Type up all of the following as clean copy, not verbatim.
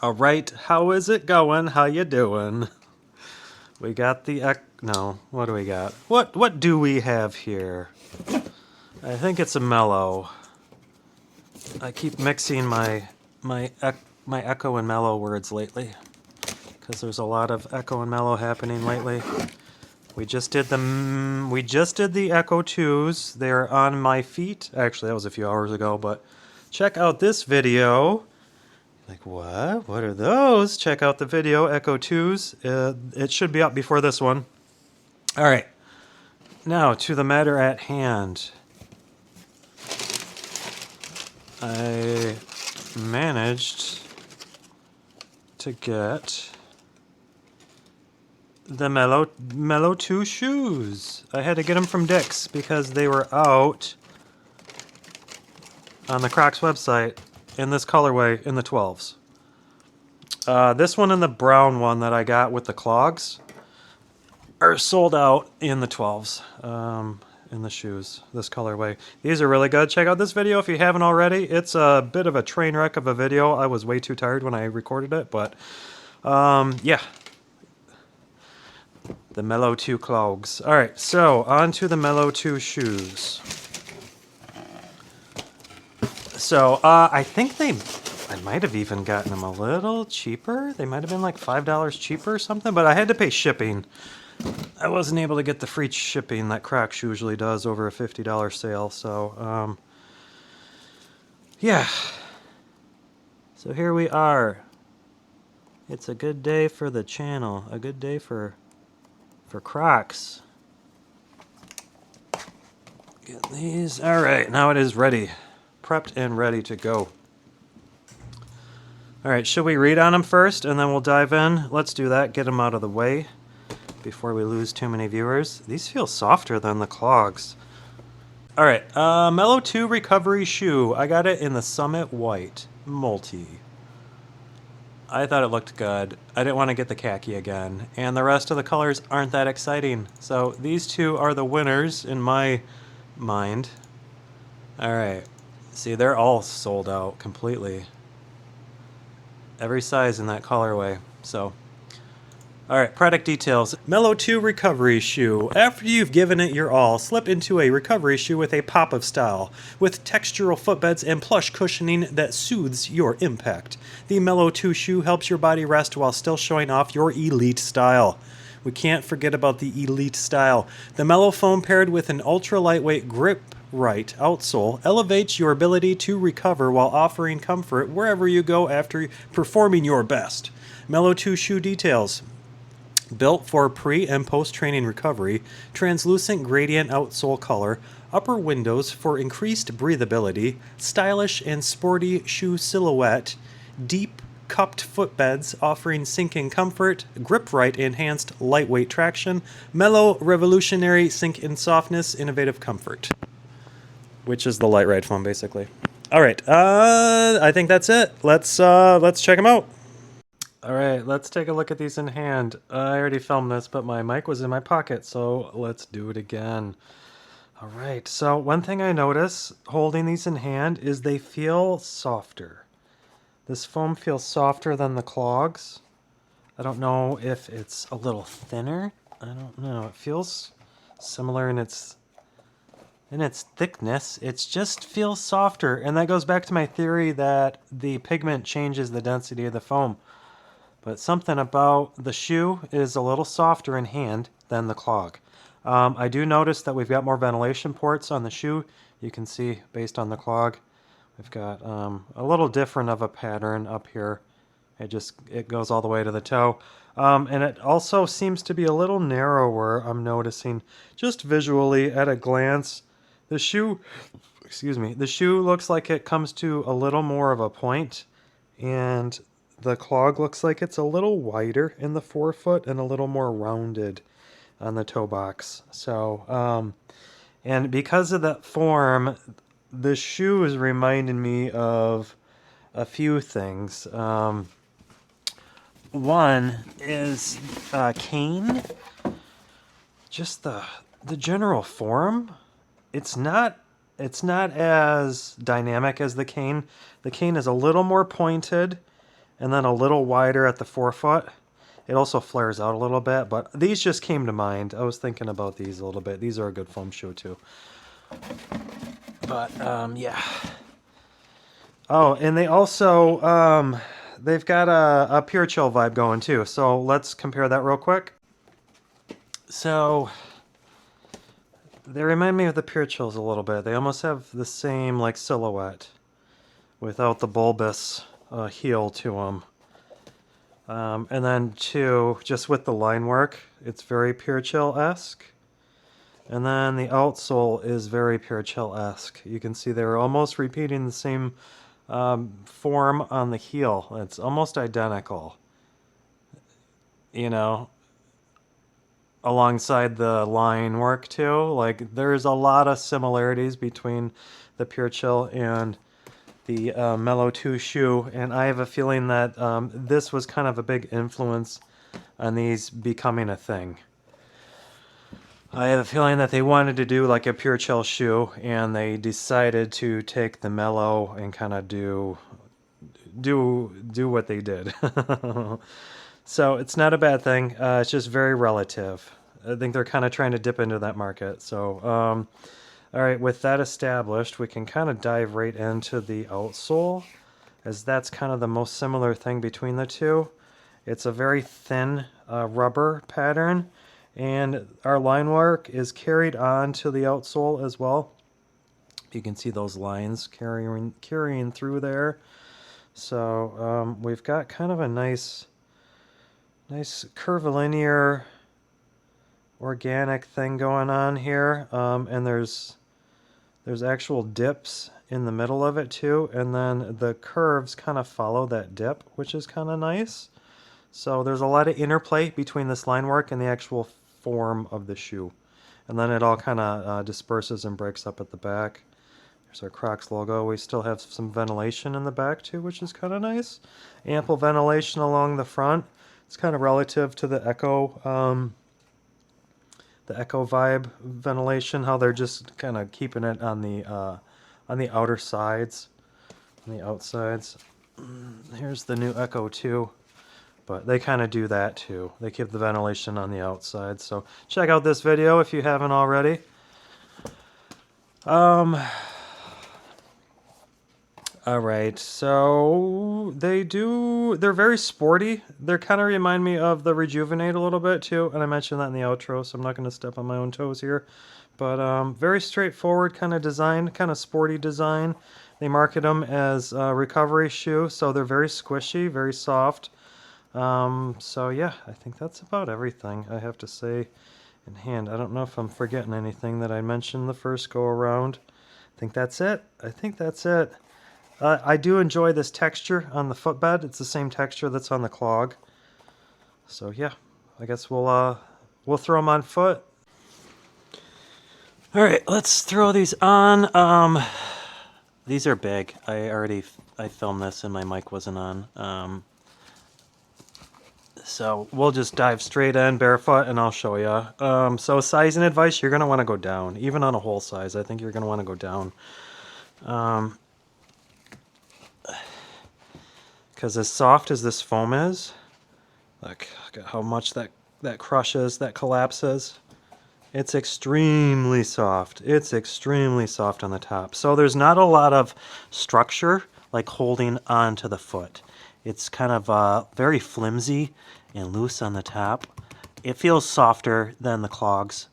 All right, how is it going? How you doing? We got the no. What do we got? What do we have here? I think it's a mellow. I keep mixing my echo and mellow words lately because there's a lot of echo and mellow happening lately. We just did the Echo 2s. They're on my feet. Actually, that was a few hours ago, but check out this video. Like, what? What are those? Check out the video, Echo 2s. It should be up before this one. All right. Now, to the matter at hand. I managed to get the Mellow 2 shoes. I had to get them from Dick's because they were out on the Crocs website in this colorway in the 12s. This one and the brown one that I got with the clogs are sold out in the 12s, in the shoes, this colorway. These are really good. Check out this video if you haven't already. It's a bit of a train wreck of a video. I was way too tired when I recorded it, but yeah. The Mellow 2 clogs. All right, so on to the Mellow 2 shoes. So I think I might have even gotten them a little cheaper. They might have been like $5 cheaper or something, but I had to pay shipping. I wasn't able to get the free shipping that Crocs usually does over a $50 sale, so yeah. So here we are. It's a good day for the channel, a good day for Crocs. Get these. All right, now it is ready. Prepped and ready to go. All right, should we read on them first and then we'll dive in? Let's do that, get them out of the way before we lose too many viewers. These feel softer than the clogs. All right, Mellow 2 Recovery Shoe. I got it in the Summit White Multi. I thought it looked good. I didn't want to get the khaki again. And the rest of the colors aren't that exciting. So these two are the winners in my mind. All right. See, they're all sold out completely. Every size in that colorway. So, all right, product details. Mellow 2 Recovery Shoe. After you've given it your all, slip into a recovery shoe with a pop of style, with textural footbeds and plush cushioning that soothes your impact. The Mellow 2 shoe helps your body rest while still showing off your elite style. We can't forget about the elite style. The Mellow foam paired with an ultra-lightweight grip-right outsole elevates your ability to recover while offering comfort wherever you go after performing your best. Mellow 2 shoe details. Built for pre- and post-training recovery, translucent gradient outsole color, upper windows for increased breathability, stylish and sporty shoe silhouette, deep cupped footbeds offering sinking comfort, grip-right enhanced lightweight traction, mellow revolutionary sink in softness, innovative comfort. Which is the light ride foam, basically. All right, I think that's it. Let's check them out. All right, let's take a look at these in hand. I already filmed this, but my mic was in my pocket, so let's do it again. All right, so one thing I notice holding these in hand is they feel softer. This foam feels softer than the clogs. I don't know if it's a little thinner. I don't know. It feels similar in its thickness. It just feels softer, and that goes back to my theory that the pigment changes the density of the foam. But something about the shoe is a little softer in hand than the clog. I do notice that we've got more ventilation ports on the shoe. You can see based on the clog, we've got a little different of a pattern up here. It goes all the way to the toe. And it also seems to be a little narrower, I'm noticing, just visually at a glance. The shoe looks like it comes to a little more of a point, and the clog looks like it's a little wider in the forefoot and a little more rounded on the toe box. So, and because of that form, the shoe is reminding me of a few things. One is cane. Just the general form. It's not as dynamic as the cane. The cane is a little more pointed, and then a little wider at the forefoot. It also flares out a little bit, but these just came to mind. I was thinking about these a little bit. These are a good foam shoe too. But yeah. Oh, and they also they've got a Pure Chill vibe going too. So let's compare that real quick. So they remind me of the Pure Chills a little bit. They almost have the same like silhouette without the bulbous heel to them. And then two, just with the line work, it's very Pure Chill-esque. And then the outsole is very Pure Chill-esque. You can see they're almost repeating the same form on the heel. It's almost identical. You know, alongside the line work too. Like there's a lot of similarities between the Pure Chill and the Mellow 2 shoe, and I have a feeling that this was kind of a big influence on these becoming a thing. I have a feeling that they wanted to do like a Pure Chill shoe, and they decided to take the Mellow and kind of do what they did. So it's not a bad thing. It's just very relative. I think they're kind of trying to dip into that market. So all right, with that established, we can kind of dive right into the outsole, as that's kind of the most similar thing between the two. It's a very thin rubber pattern, and our line work is carried on to the outsole as well. You can see those lines carrying through there. So we've got kind of a nice curvilinear organic thing going on here, and there's actual dips in the middle of it too, and then the curves kind of follow that dip, which is kind of nice. So there's a lot of interplay between this line work and the actual form of the shoe. And then it all kind of disperses and breaks up at the back. There's our Crocs logo. We still have some ventilation in the back too, which is kind of nice. Ample ventilation along the front. It's kind of relative to the Echo vibe ventilation, how they're just kind of keeping it on the outer sides, on the outsides. Here's the new Echo 2, but they kind of do that too. They keep the ventilation on the outside. So check out this video if you haven't already. All right, so they're very sporty. They kind of remind me of the Rejuvenate a little bit too, and I mentioned that in the outro, so I'm not going to step on my own toes here. But very straightforward kind of design, kind of sporty design. They market them as a recovery shoe, so they're very squishy, very soft. So yeah, I think that's about everything I have to say in hand. I don't know if I'm forgetting anything that I mentioned the first go around. I think that's it. I do enjoy this texture on the footbed. It's the same texture that's on the clog. So yeah, I guess we'll throw them on foot. All right, let's throw these on. These are big. I filmed this and my mic wasn't on. So we'll just dive straight in barefoot and I'll show you. So sizing advice, you're gonna want to go down, even on a whole size. I think you're gonna want to go down. Because as soft as this foam is, look at how much that crushes, that collapses. It's extremely soft. It's extremely soft on the top. So there's not a lot of structure like holding onto the foot. It's kind of very flimsy and loose on the top. It feels softer than the clogs.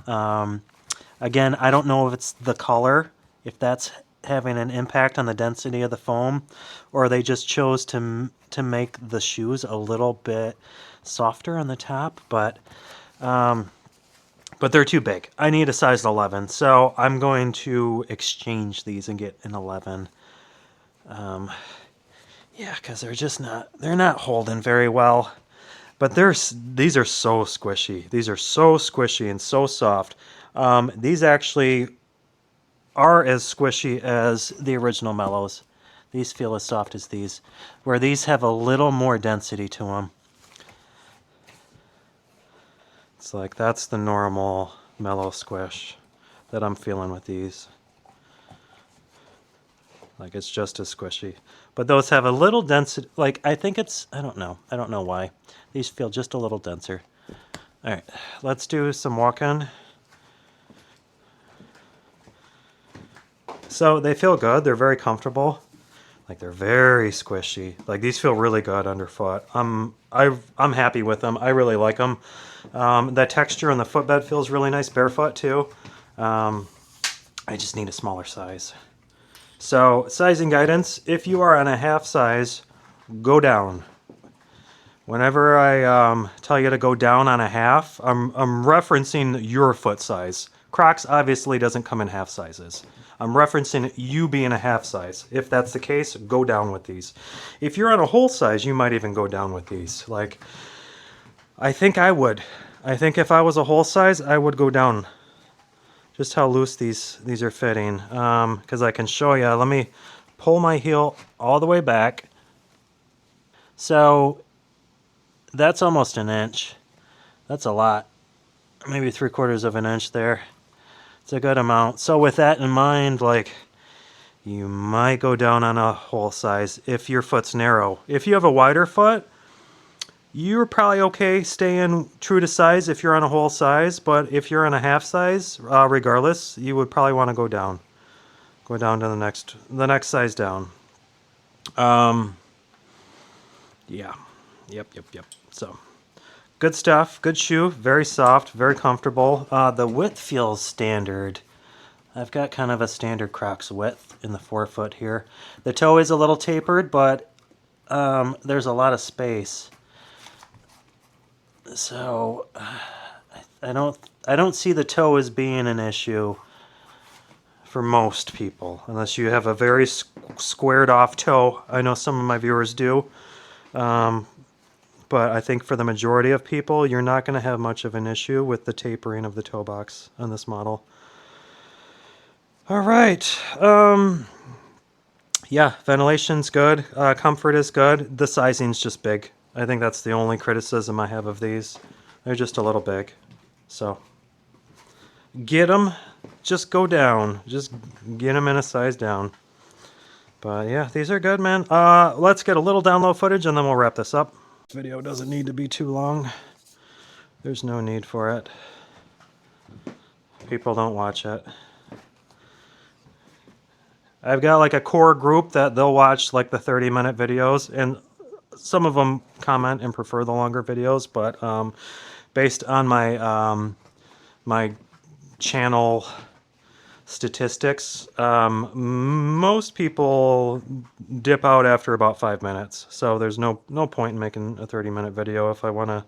Again, I don't know if it's the color, if that's having an impact on the density of the foam, or they just chose to make the shoes a little bit softer on the top, but they're too big. I need a size 11, so I'm going to exchange these and get an 11. Yeah, because they're not holding very well. But these are so squishy. These are so squishy and so soft. These actually are as squishy as the original Mellows. These feel as soft as these, where these have a little more density to them. It's like that's the normal Mellow squish that I'm feeling with these. Like it's just as squishy. But those have a little density, like I think it's, I don't know why. These feel just a little denser. All right, let's do some walk-in. So they feel good, they're very comfortable. Like they're very squishy. Like these feel really good underfoot. I'm happy with them. I really like them. The texture on the footbed feels really nice barefoot too. I just need a smaller size. So sizing guidance, if you are on a half size, go down. Whenever I tell you to go down on a half, I'm referencing your foot size. Crocs obviously doesn't come in half sizes. I'm referencing you being a half size. If that's the case, go down with these. If you're on a whole size, you might even go down with these. Like, I think I would. I think if I was a whole size, I would go down. Just how loose these are fitting. Because I can show you. Let me pull my heel all the way back. So that's almost an inch. That's a lot. Maybe 3/4 of an inch there. It's a good amount. So with that in mind, like, you might go down on a whole size if your foot's narrow. If you have a wider foot, you're probably okay staying true to size if you're on a whole size, but if you're on a half size, regardless, you would probably want to go down. Go down to the next size down. Yeah. Yep. So, good stuff, good shoe, very soft, very comfortable. The width feels standard. I've got kind of a standard Crocs width in the forefoot here. The toe is a little tapered, but there's a lot of space. So I don't see the toe as being an issue for most people, unless you have a very squared off toe. I know some of my viewers do. But I think for the majority of people, you're not going to have much of an issue with the tapering of the toe box on this model. All right. Yeah, ventilation's good. Comfort is good. The sizing's just big. I think that's the only criticism I have of these. They're just a little big. So, get them. Just go down. Just get them in a size down. But yeah, these are good, man. Let's get a little download footage and then we'll wrap this up. This video doesn't need to be too long. There's no need for it. People don't watch it. I've got like a core group that they'll watch like the 30-minute videos, and some of them comment and prefer the longer videos, but based on my my channel statistics, most people dip out after about 5 minutes. So there's no point in making a 30-minute video if I want to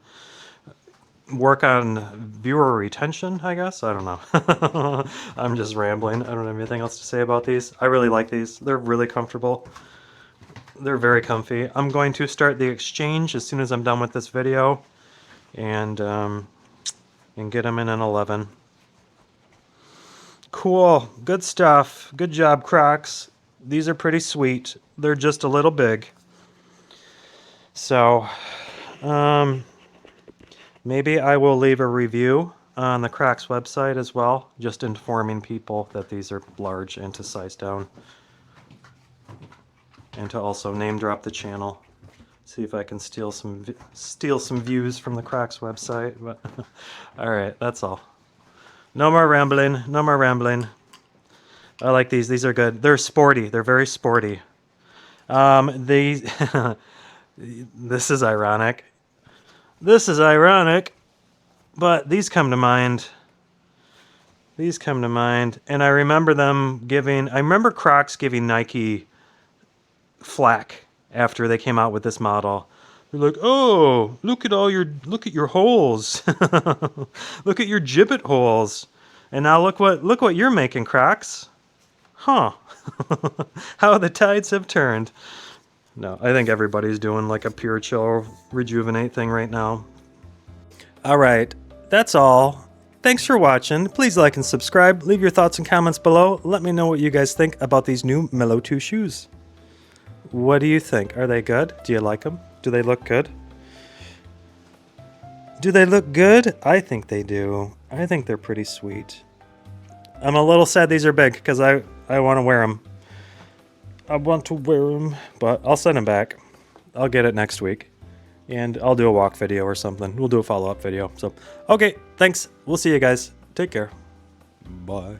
work on viewer retention, I guess. I don't know. I'm just rambling. I don't have anything else to say about these. I really like these. They're really comfortable. They're very comfy. I'm going to start the exchange as soon as I'm done with this video and get them in an 11. Cool. Good stuff. Good job, Crocs. These are pretty sweet. They're just a little big. So, maybe I will leave a review on the Crocs website as well, just informing people that these are large and to size down. And to also name drop the channel. See if I can steal some views from the Crocs website. But all right, that's all. No more rambling. No more rambling. I like these. These are good. They're sporty. They're very sporty. These. This is ironic. This is ironic, but these come to mind. These come to mind, and I remember them giving. I remember Crocs giving Nike flack after they came out with this model. They're like, "Oh, look at your holes. Look at your gibbet holes." And now look what you're making, Crocs. Huh. How the tides have turned. No, I think everybody's doing like a pure chill rejuvenate thing right now. All right, that's all. Thanks for watching. Please like and subscribe. Leave your thoughts and comments below. Let me know what you guys think about these new Mellow 2 shoes. What do you think? Are they good? Do you like them? Do they look good? Do they look good? I think they do. I think they're pretty sweet. I'm a little sad these are big because I want to wear them. I want to wear them, but I'll send them back. I'll get it next week. And I'll do a walk video or something. We'll do a follow-up video. So, okay, thanks. We'll see you guys. Take care. Bye.